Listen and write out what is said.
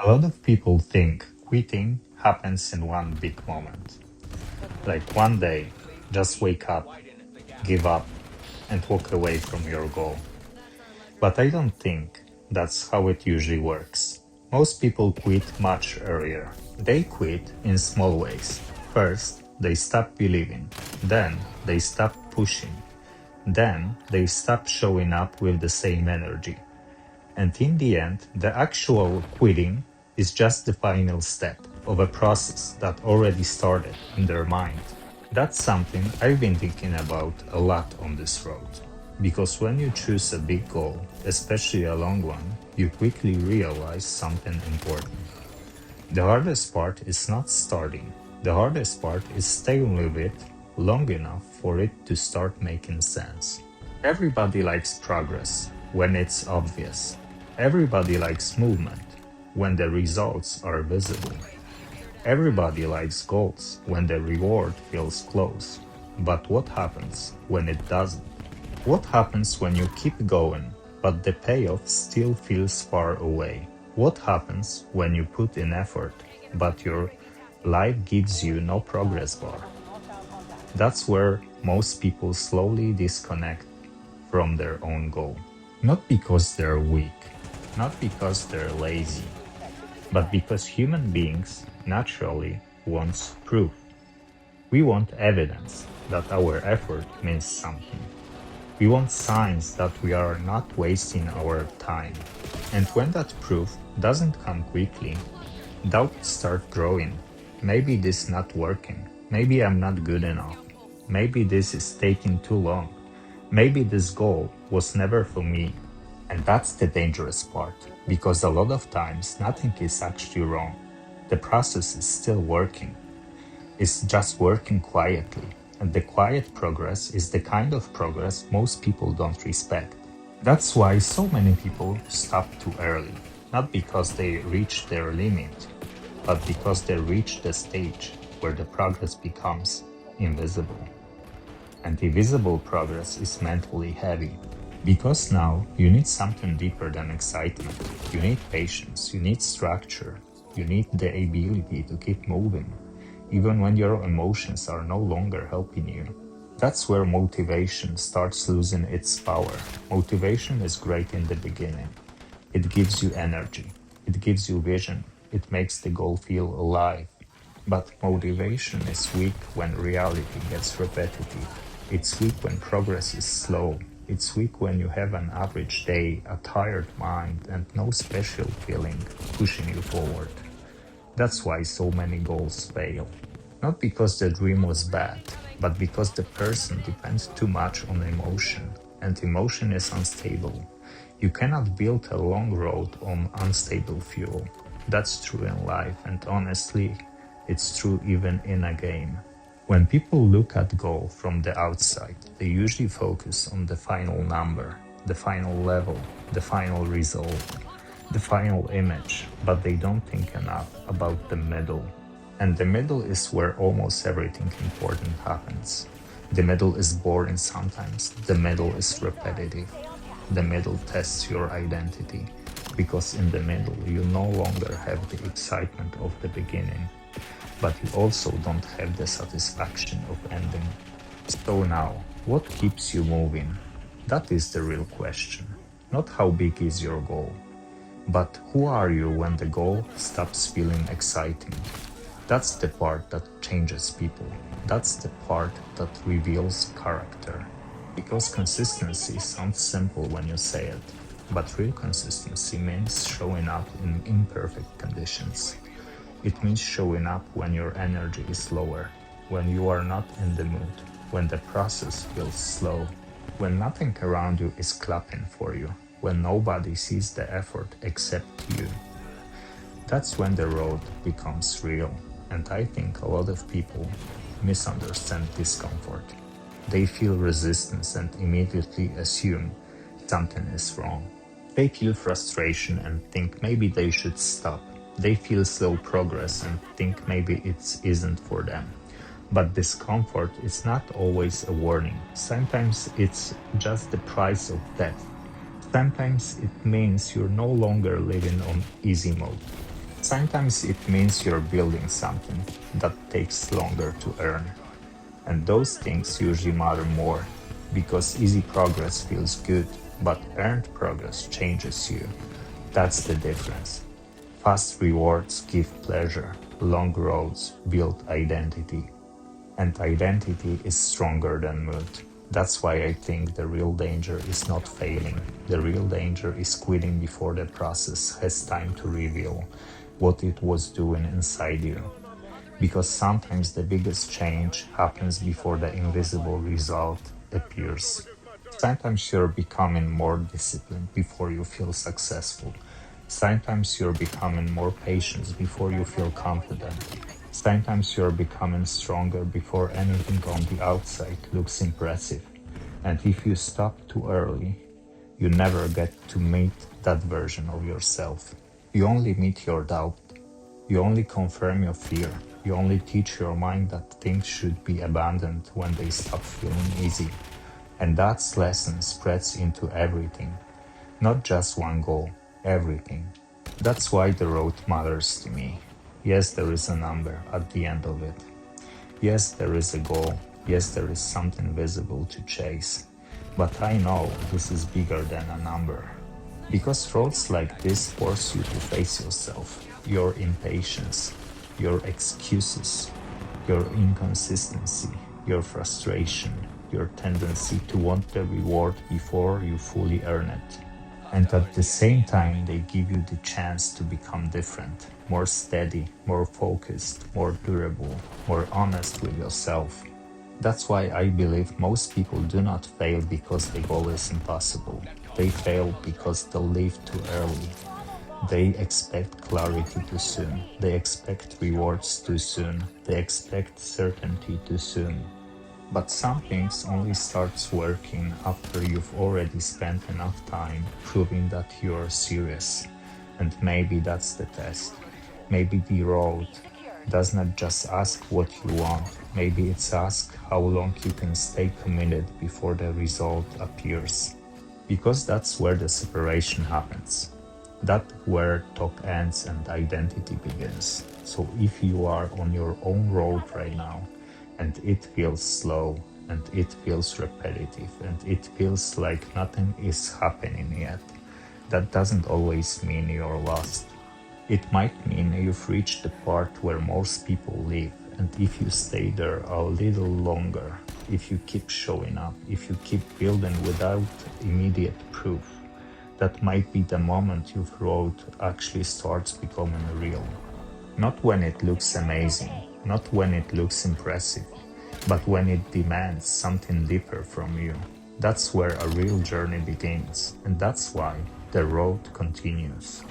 A lot of people think quitting happens in one big moment. Like one day, just wake up, give up, and walk away from your goal. But I don't think that's how it usually works. Most people quit much earlier. They quit in small ways. First, they stop believing. Then, they stop pushing. Then, they stop showing up with the same energy. And in the end, the actual quitting is just the final step of a process that already started in their mind. That's something I've been thinking about a lot on this road. Because when you choose a big goal, especially a long one, you quickly realize something important. The hardest part is not starting. The hardest part is staying with it long enough for it to start making sense. Everybody likes progress when it's obvious. Everybody likes movement when the results are visible. Everybody likes goals when the reward feels close. But what happens when it doesn't? What happens when you keep going, but the payoff still feels far away? What happens when you put in effort, but your life gives you no progress bar? That's where most people slowly disconnect from their own goal. Not because they're weak, not because they're lazy, but because human beings naturally want proof. We want evidence that our effort means something. We want signs that we are not wasting our time. And when that proof doesn't come quickly, doubts start growing. Maybe this is not working. Maybe I'm not good enough. Maybe this is taking too long. Maybe this goal was never for me. And that's the dangerous part, because a lot of times nothing is actually wrong. The process is still working. It's just working quietly. And the quiet progress is the kind of progress most people don't respect. That's why so many people stop too early. Not because they reach their limit, but because they reach the stage where the progress becomes invisible. And invisible progress is mentally heavy. Because now you need something deeper than excitement. You need patience, you need structure, you need the ability to keep moving, even when your emotions are no longer helping you. That's where motivation starts losing its power. Motivation is great in the beginning. It gives you energy, it gives you vision, it makes the goal feel alive. But motivation is weak when reality gets repetitive. It's weak when progress is slow. It's weak when you have an average day, a tired mind, and no special feeling pushing you forward. That's why so many goals fail. Not because the dream was bad, but because the person depends too much on emotion, and emotion is unstable. You cannot build a long road on unstable fuel. That's true in life, and honestly, it's true even in a game. When people look at goal from the outside, they usually focus on the final number, the final level, the final result, the final image, but they don't think enough about the middle. And the middle is where almost everything important happens. The middle is boring sometimes, the middle is repetitive. The middle tests your identity, because in the middle you no longer have the excitement of the beginning, but you also don't have the satisfaction of ending. So now, what keeps you moving? That is the real question. Not how big is your goal, but who are you when the goal stops feeling exciting? That's the part that changes people. That's the part that reveals character. Because consistency sounds simple when you say it, but real consistency means showing up in imperfect conditions. It means showing up when your energy is lower, when you are not in the mood, when the process feels slow, when nothing around you is clapping for you, when nobody sees the effort except you. That's when the road becomes real, and I think a lot of people misunderstand discomfort. They feel resistance and immediately assume something is wrong. They feel frustration and think maybe they should stop. They feel slow progress and think maybe it isn't for them. But discomfort is not always a warning. Sometimes it's just the price of death. Sometimes it means you're no longer living on easy mode. Sometimes it means you're building something that takes longer to earn. And those things usually matter more, because easy progress feels good, but earned progress changes you. That's the difference. Fast rewards give pleasure, long roads build identity, and identity is stronger than mood. That's why I think the real danger is not failing. The real danger is quitting before the process has time to reveal what it was doing inside you. Because sometimes the biggest change happens before the invisible result appears. Sometimes you're becoming more disciplined before you feel successful. Sometimes you're becoming more patient before you feel confident. Sometimes you're becoming stronger before anything on the outside looks impressive. And if you stop too early, you never get to meet that version of yourself. You only meet your doubt. You only confirm your fear. You only teach your mind that things should be abandoned when they stop feeling easy. And that lesson spreads into everything. Not just one goal, everything. That's why the road matters to me. Yes, there is a number at the end of it. Yes, there is a goal. Yes, there is something visible to chase. But I know this is bigger than a number. Because roads like this force you to face yourself, your impatience, your excuses, your inconsistency, your frustration, your tendency to want the reward before you fully earn it. And at the same time, they give you the chance to become different, more steady, more focused, more durable, more honest with yourself. That's why I believe most people do not fail because the goal is impossible. They fail because they leave too early. They expect clarity too soon. They expect rewards too soon. They expect certainty too soon. But some things only starts working after you've already spent enough time proving that you're serious. And maybe that's the test. Maybe the road does not just ask what you want. Maybe it's ask how long you can stay committed before the result appears. Because that's where the separation happens. That's where talk ends and identity begins. So if you are on your own road right now, and it feels slow, and it feels repetitive, and it feels like nothing is happening yet, that doesn't always mean you're lost. It might mean you've reached the part where most people live, and if you stay there a little longer, if you keep showing up, if you keep building without immediate proof, that might be the moment your road actually starts becoming real. Not when it looks amazing, not when it looks impressive, but when it demands something deeper from you. That's where a real journey begins, and that's why the road continues.